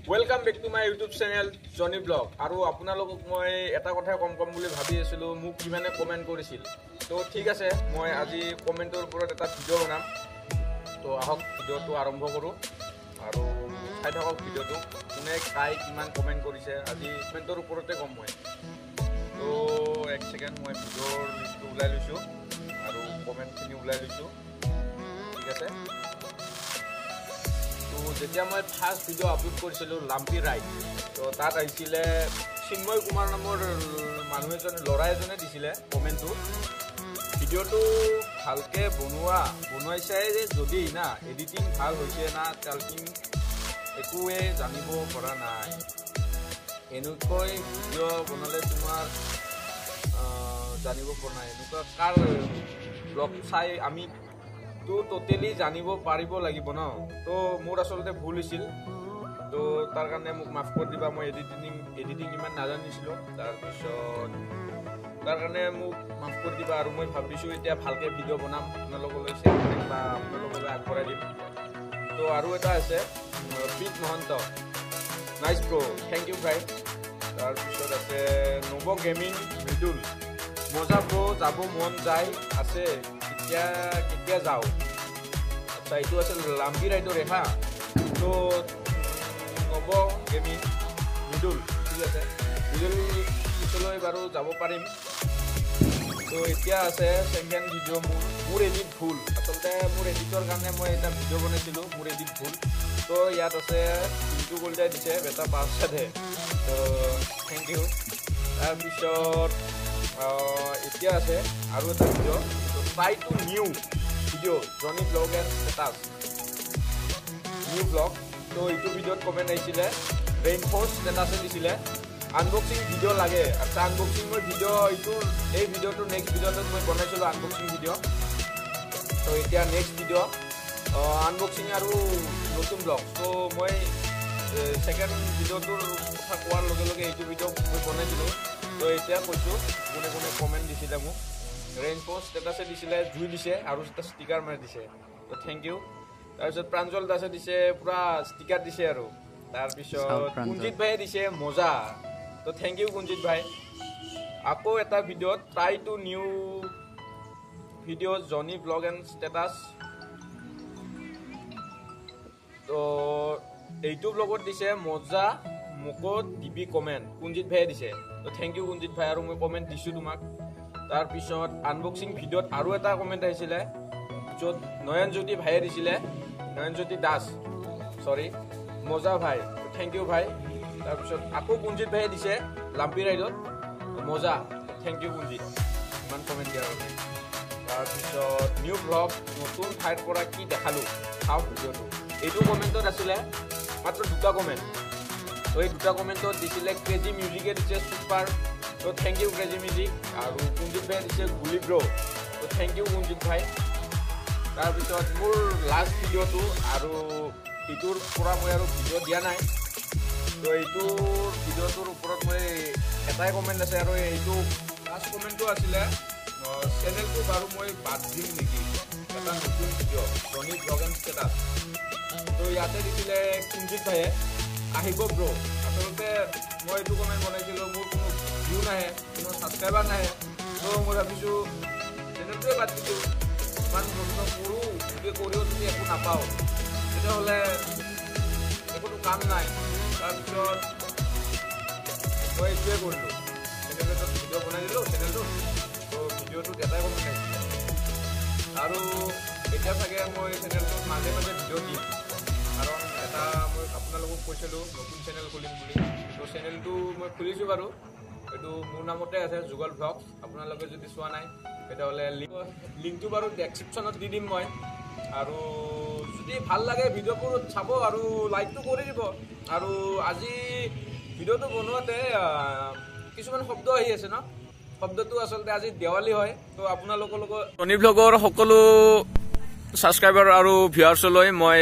Welcome back to my YouTube channel Johnny Vlog. আৰু আপোনালোকক মই এটা কথা কম বুলি ভাবি আছিলো মোক কিমানে কমেন্ট কৰিছিল তো ঠিক আছে মই আজি কমেন্টৰ ওপৰত এটা ভিডিও বনাম তো আহক ভিডিওটো আৰম্ভ কৰো আৰু চাই থাকক ভিডিওটো কোনে কাই কিমান কমেন্ট কৰিছে আজি কমেন্টৰ ওপৰতে কম মই তো এক সেকেন্ড মই ভিডিওৰ লিষ্টটো উলাই লৈছো আৰু কমেন্টখিনি উলাই লৈছো ঠিক আছে যেতিয়া মই ফাৰ্স্ট ভিডিও আপলোড কৰিছিলো লাম্পি ৰাইড তো তাত আহিছিলে চিন্ময় কুমাৰ নামৰ মানুহ এজনে লৰা এজনে দিছিলে কমেন্টটো ভিডিওটো ভালকে বনোৱাইছে যে যদি না এডিটিং ভাল হৈছে না টাল্কিং একোৱে জানিব পৰা নাই এনেকৈ ভিডিও বনালে তোমাৰ জানিব পৰা নাই এনেকুৱা কাৰ ব্লগ চাই আমি তো টোটালি জানিব পাৰিব লাগিব ন তো মোৰ আসলতে ভুল হৈছিল তো তাৰ কাৰণে মোক মাফ কৰি দিবা মই এডিটিং ইমান নাজানিছিলো তাৰ পিছত তাৰ কাৰণে মোক মাফ কৰি দিবা আৰু মই ভাবিছো এতিয়া ভালকে ভিডিও বনাম আপোনালোকলৈ শ্বেয়াৰ কৰিম বা আপোনালোকলৈ আগবঢ়াই দিম তো আৰু এটা আছে pic Mahanta nice bro thank you ভাই তাৰ পিছত আছে নব গেমিং মৃদুল মজা ব্ৰো যাব মন যায় আছে কেতিয়া যাও আচ্ছা এইটো আছে লাম্পি ৰাইডৰ ৰেহা তো নব গেমিং মিডুল ঠিক আছে মিডুল পিছলৈ বাৰু যাব পাৰিম তো এতিয়া আছে সেকেন্ড ভিডিও মোৰ এডিট ভুল আসলতে মোৰ এডিটৰ কাৰণে মই এটা ভিডিও বনাইছিলো মোৰ এডিট ভুল তো ইয়াত আছে ইটো গোল্ডাই দিছে বেটা পাঁচ সাথে তো থ্যাংক ইউ তাৰ পিছত এতিয়া আছে আৰু এটা video try to new video Johnny Vlog and status new vlog তো এইটো ভিডিওত কমেন্ট আইছিলে রেইনফোর্স স্ট্যাটাসে দিছিলে আনবক্সিং ভিডিও লাগে আচ্ছা আনবক্সিং মই ভিডিও এইটো এই ভিডিওটো নেক্সট ভিডিওত মই বনাইছিলো আনবক্সিং ভিডিও তো এতিয়া নেক্সট ভিডিও আনবক্সিং আৰু নতুন ব্লগ তো মই সেকেন্ড ভিডিওটোৰ কথা কোৱাৰ লগে লগে এইটো ভিডিও মই বনাইছিলো তো এতিয়া কৈছো কোনে কোনে কমেন্ট দিছিলে মোক ৰেইনফোৰ্স স্ট্যাটাসে দিছিলে জুই দিছে আৰু এটা ষ্টিকাৰ মাৰি দিছে তো থ্যাংক ইউ তাৰপিছত প্ৰাঞ্জল দাসে দিছে পুৰা ষ্টিকাৰ দিছে আৰু তাৰপিছত কুঞ্জিত ভাই দিছে মজা তো থ্যাংক ইউ কুঞ্জিত ভাই আকৌ এটা ভিডিওত ট্ৰাই টু নিউ ভিডিও জনি ব্লগ এণ্ড ষ্টেটাস তো এইটো ব্লগত দিছে মজা মোকো দিবি কমেন্ট কুঞ্জিত ভাই দিছে তো থ্যাংক ইউ কুঞ্জিত ভাই আৰু মই কমেন্ট দিছো তোমাক তাৰ পিছত আনবক্সিং ভিডিওত আৰু এটা কমেন্ট আহিছিলে যত নয়নজ্যোতি ভাইয়ে দিছিলে নয়নজ্যোতি দাস সৰি মজা ভাই থ্যাংক ইউ ভাই তাৰ পিছত আকৌ কুঞ্জিত ভাইয়ে দিছে লাম্পি ৰাইডত মজা থ্যাংক ইউ কুঞ্জিত ইমান কমেন্ট দিয়াৰ বাবে তাৰ পিছত নিউ ব্লগ নতুন ঠাইৰ পৰা কি দেখালো চাও ভিডিওটো এইটো কমেন্টত আছিলে মাত্ৰ দুটা কমেন্ট তো এই দুটা কমেন্টত দিছিলে ক্ৰেজি মিউজিকে দিছে সুপাৰ তো থ্যাংক ইউ ক্ৰেজি মিউজিক আৰু কুঞ্জিত ভাই দিছে গুলি ব্ৰো তো থ্যাংক ইউ কুঞ্জিত ভাই তাৰ পিছত মোৰ লাষ্ট ভিডিওটো আৰু ইটোৰ পৰা মই আৰু ভিডিও দিয়া নাই তো এইটো ভিডিওটোৰ ওপৰত মই এটাই কমেন্ট আছে আৰু এইটো লাষ্ট কমেন্টটো আছিলে চেনেলটো বাৰু মই বাদ দিম নেকি এটা নতুন ভিডিও জনি ব্লগ এণ্ড ষ্টেটাস তো ইয়াতে দিছিলে কুঞ্জিত ভাইয়ে আহিব ব্ৰো আসলতে মই এইটো কমেন্ট বনাইছিলো মোৰ কোনো ভিউ নাহে কোনো সাবস্ক্ৰাইবাৰ নাহে তো মই ভাবিছো চেনেলটোৱে বাদ দিছো ইমান যত্ন কৰো ভিডিও কৰিও তুমি একো নাপাও তেতিয়াহ'লে একোটো কাম নাই তাৰপিছত মই এইটোৱে কৰিলো চেনেলটোত ভিডিও বনাই দিলো চেনেলটো তো ভিডিওটোত এটাই কমেন্ট আহিছিলে আৰু এতিয়া চাগে মই চেনেলটোত মাজে মাজে ভিডিও দিম কাৰণ এটা মই আপোনালোকক কৈছিলো নতুন চেনেল খুলিম বুলি তো চেনেলটো মই খুলিছো বাৰু এইটো মোৰ নামতে আছে যুগল ব্লগছ আপোনালোকে যদি চোৱা নাই তেতিয়াহ'লে লিংকটো বাৰু ডেছক্ৰিপশ্যনত দি দিম মই আৰু যদি ভাল লাগে ভিডিওবোৰ চাব আৰু লাইকটো কৰি দিব আৰু আজি ভিডিওটো বনোৱাতে কিছুমান শব্দ আহি আছে ন শব্দটো আসলতে আজি দেৱালী হয় তো আপোনালোকৰ লগত জনি ব্লগৰ সকলো সাবস্ক্ৰাইবাৰ আৰু ভিউৱাৰ্ছলৈ মই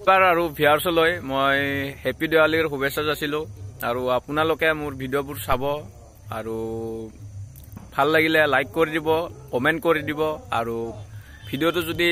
আৰু ভিউৱাৰ্ছলৈ মই হেপী দেৱালীৰ শুভেচ্ছা যাচিলো আৰু আপোনালোকে মোৰ ভিডিওবোৰ চাব আৰু ভাল লাগিলে লাইক কৰি দিব কমেন্ট কৰি দিব আৰু ভিডিওটো যদি